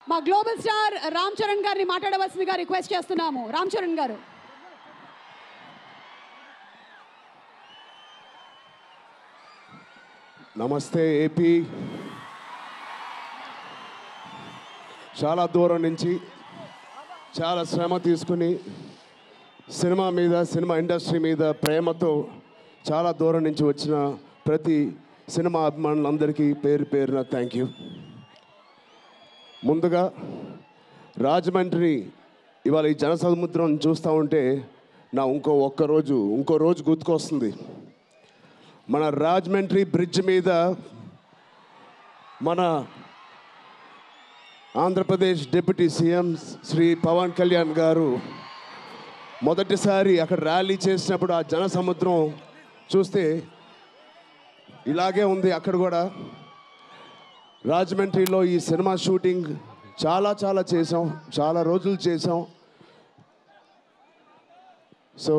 మా global star Ram Charan గారిని మాట్లాడవలసిందిగా రిక్వెస్ట్ చేస్తున్నాము. రామ్ చరణ్ గారు. నమస్తే ఏపీ. చాలా దూరం నుంచి చాలా శ్రమ తీసుకుని సినిమా ఇండస్ట్రీ మీద ప్రేమతో చాలా దూరం నుంచి వచ్చిన ప్రతి సినిమా అభిమానులందరికీ పేరు పేరున థ్యాంక్ యూ. ముందుగా రాజమండ్రి ఇవాళ ఈ జనసముద్రం చూస్తూ ఉంటే నా ఇంకో రోజు గుర్తుకొస్తుంది. మన రాజమండ్రి బ్రిడ్జ్ మీద మన ఆంధ్రప్రదేశ్ డిప్యూటీ సీఎం శ్రీ పవన్ కళ్యాణ్ గారు మొదటిసారి అక్కడ ర్యాలీ చేసినప్పుడు ఆ జనసముద్రం చూస్తే ఇలాగే ఉంది. అక్కడ కూడా రాజమండ్రిలో ఈ సినిమా షూటింగ్ చాలా చేసాం, చాలా రోజులు చేసాం. సో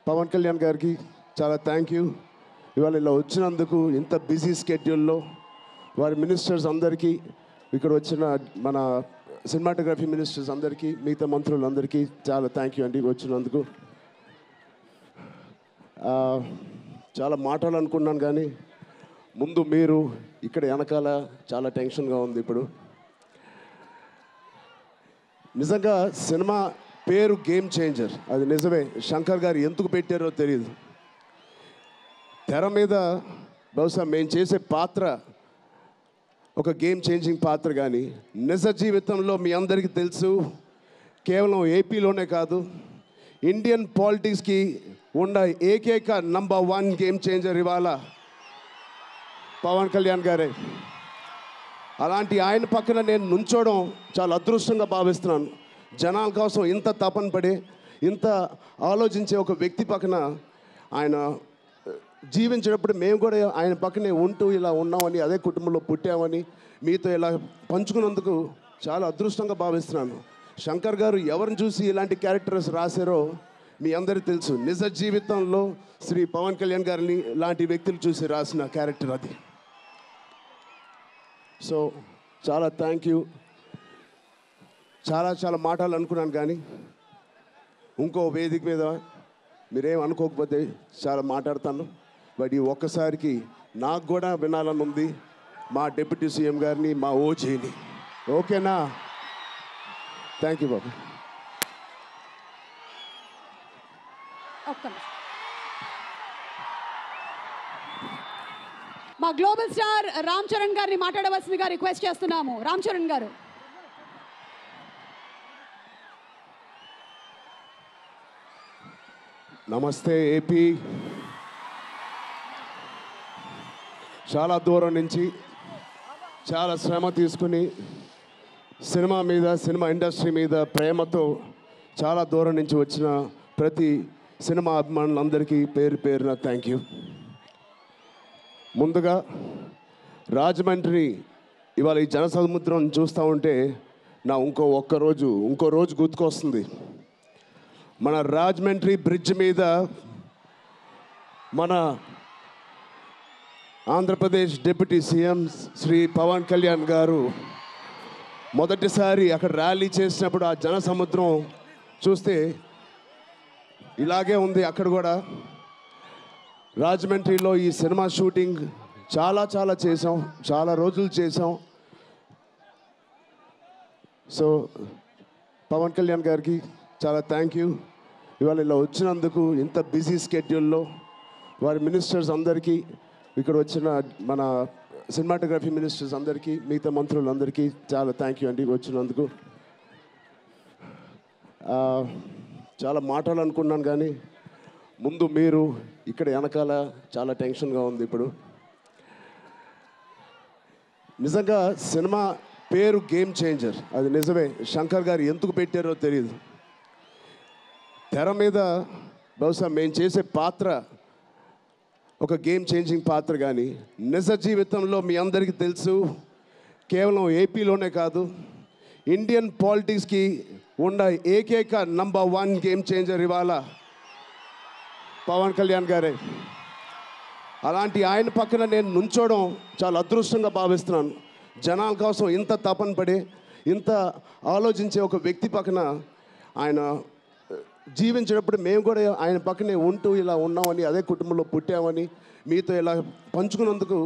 పవన్ కళ్యాణ్ గారికి చాలా థ్యాంక్ యూ. ఇవాళ ఇలా వచ్చినందుకు ఇంత బిజీ స్కెడ్యూల్లో వారి మినిస్టర్స్ అందరికీ, ఇక్కడ వచ్చిన మన సినిమాటోగ్రఫీ మినిస్టర్స్ అందరికీ, మిగతా మంత్రులందరికీ చాలా థ్యాంక్ యూ అండి వచ్చినందుకు. చాలా మాట్లాడాలనుకున్నాను కానీ ముందు మీరు ఇక్కడ వెనకాల చాలా టెన్షన్గా ఉంది. ఇప్పుడు నిజంగా సినిమా పేరు గేమ్ చేంజర్, అది నిజమే. శంకర్ గారు ఎందుకు పెట్టారో తెలియదు. తెర మీద బహుశా మేము చేసే పాత్ర ఒక గేమ్ చేంజింగ్ పాత్ర, కానీ నిజ జీవితంలో మీ అందరికీ తెలుసు, కేవలం ఏపీలోనే కాదు ఇండియన్ పాలిటిక్స్కి ఉన్న ఏకైక నంబర్ 1 గేమ్ చేంజర్ ఇవాళ పవన్ కళ్యాణ్ గారే. అలాంటి ఆయన పక్కన నేను నుంచోవడం చాలా అదృష్టంగా భావిస్తున్నాను. జనాల కోసం ఇంత తపన పడే, ఇంత ఆలోచించే ఒక వ్యక్తి పక్కన ఆయన జీవించేటప్పుడు మేము కూడా ఆయన పక్కనే ఉంటూ ఇలా ఉన్నామని, అదే కుటుంబంలో పుట్టామని మీతో ఇలా పంచుకున్నందుకు చాలా అదృష్టంగా భావిస్తున్నాను. శంకర్ గారు ఎవరిని చూసి ఇలాంటి క్యారెక్టర్స్ రాశారో మీ అందరికీ తెలుసు. నిజ జీవితంలో శ్రీ పవన్ కళ్యాణ్ గారిని లాంటి వ్యక్తులు చూసి రాసిన క్యారెక్టర్ అది. సో చాలా థ్యాంక్ యూ. చాలా మాట్లాడాలనుకున్నాను కానీ ఇంకో వేదిక మీద మీరేం అనుకోకపోతే చాలా మాట్లాడతాను. బట్ ఈ ఒక్కసారికి నాకు కూడా వినాలని ఉంది మా డిప్యూటీ సీఎం గారిని, మా ఓజీని. ఓకేనా? థ్యాంక్ యూ బాబు. మా గ్లోబల్ స్టార్ రామ్ చరణ్ గారిని మాట్లాడవలసిందిగా రిక్వెస్ట్ చేస్తున్నాము. రామ్ చరణ్ గారు. నమస్తే ఏపీ. చాలా దూరం నుంచి చాలా శ్రమ తీసుకుని సినిమా ఇండస్ట్రీ మీద ప్రేమతో చాలా దూరం నుంచి వచ్చిన ప్రతి సినిమా అభిమానులందరికీ పేరు పేరున థ్యాంక్ యూ. ముందుగా రాజమండ్రి ఇవాళ ఈ జనసముద్రం చూస్తూ ఉంటే నా ఇంకో రోజు గుర్తుకొస్తుంది. మన రాజమండ్రి బ్రిడ్జ్ మీద మన ఆంధ్రప్రదేశ్ డిప్యూటీ సీఎం శ్రీ పవన్ కళ్యాణ్ గారు మొదటిసారి అక్కడ ర్యాలీ చేసినప్పుడు ఆ జనసముద్రం చూస్తే ఇలాగే ఉంది. అక్కడ కూడా రాజమండ్రిలో ఈ సినిమా షూటింగ్ చాలా చేసాం, చాలా రోజులు చేసాం. సో పవన్ కళ్యాణ్ గారికి చాలా థ్యాంక్ యూ. ఇవాళ ఇలా వచ్చినందుకు ఇంత బిజీ స్కెడ్యూల్లో వారి మినిస్టర్స్ అందరికీ, ఇక్కడ వచ్చిన మన సినిమాటోగ్రఫీ మినిస్టర్స్ అందరికీ, మిగతా మంత్రులందరికీ చాలా థ్యాంక్ యూ అండి వచ్చినందుకు. చాలా మాట్లాడాలనుకున్నాను కానీ ముందు మీరు ఇక్కడ వెనకాల చాలా టెన్షన్గా ఉంది. ఇప్పుడు నిజంగా సినిమా పేరు గేమ్ చేంజర్, అది నిజమే. శంకర్ గారు ఎందుకు పెట్టారో తెలియదు. తెర మీద బహుశా మేము చేసే పాత్ర ఒక గేమ్ చేంజింగ్ పాత్ర, కానీ నిజ జీవితంలో మీ అందరికీ తెలుసు, కేవలం ఏపీలోనే కాదు ఇండియన్ పాలిటిక్స్కి ఉన్న ఏకైక నంబర్ 1 గేమ్ చేంజర్ ఇవాళ పవన్ కళ్యాణ్ గారే. అలాంటి ఆయన పక్కన నేను నుంచోవడం చాలా అదృష్టంగా భావిస్తున్నాను. జనాల కోసం ఇంత తపన పడే, ఇంత ఆలోచించే ఒక వ్యక్తి పక్కన ఆయన జీవించేటప్పుడు మేము కూడా ఆయన పక్కనే ఉంటూ ఇలా ఉన్నామని, అదే కుటుంబంలో పుట్టామని మీతో ఇలా పంచుకున్నందుకు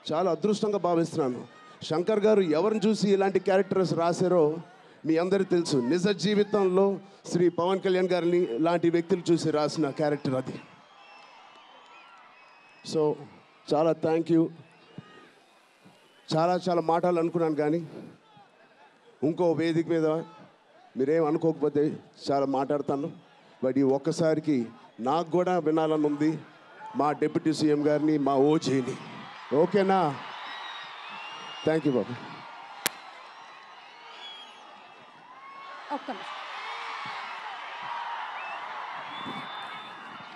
చాలా అదృష్టంగా భావిస్తున్నాను. శంకర్ గారు ఎవరిని చూసి ఇలాంటి క్యారెక్టర్స్ రాశారో మీ అందరికీ తెలుసు. నిజ జీవితంలో శ్రీ పవన్ కళ్యాణ్ గారిని లాంటి వ్యక్తులు చూసి రాసిన క్యారెక్టర్ అది. సో చాలా థ్యాంక్ యూ. చాలా మాటలు అనుకున్నాను, కానీ ఇంకో వేదిక మీద మీరేం అనుకోకపోతే చాలా మాట్లాడతాను. బట్ ఈ ఒక్కసారికి నాకు కూడా వినాలని ఉంది మా డిప్యూటీ సీఎం గారిని, మా ఓజీని. ఓకేనా? థ్యాంక్ యూ బాబు. ఒక్క నిమిషం.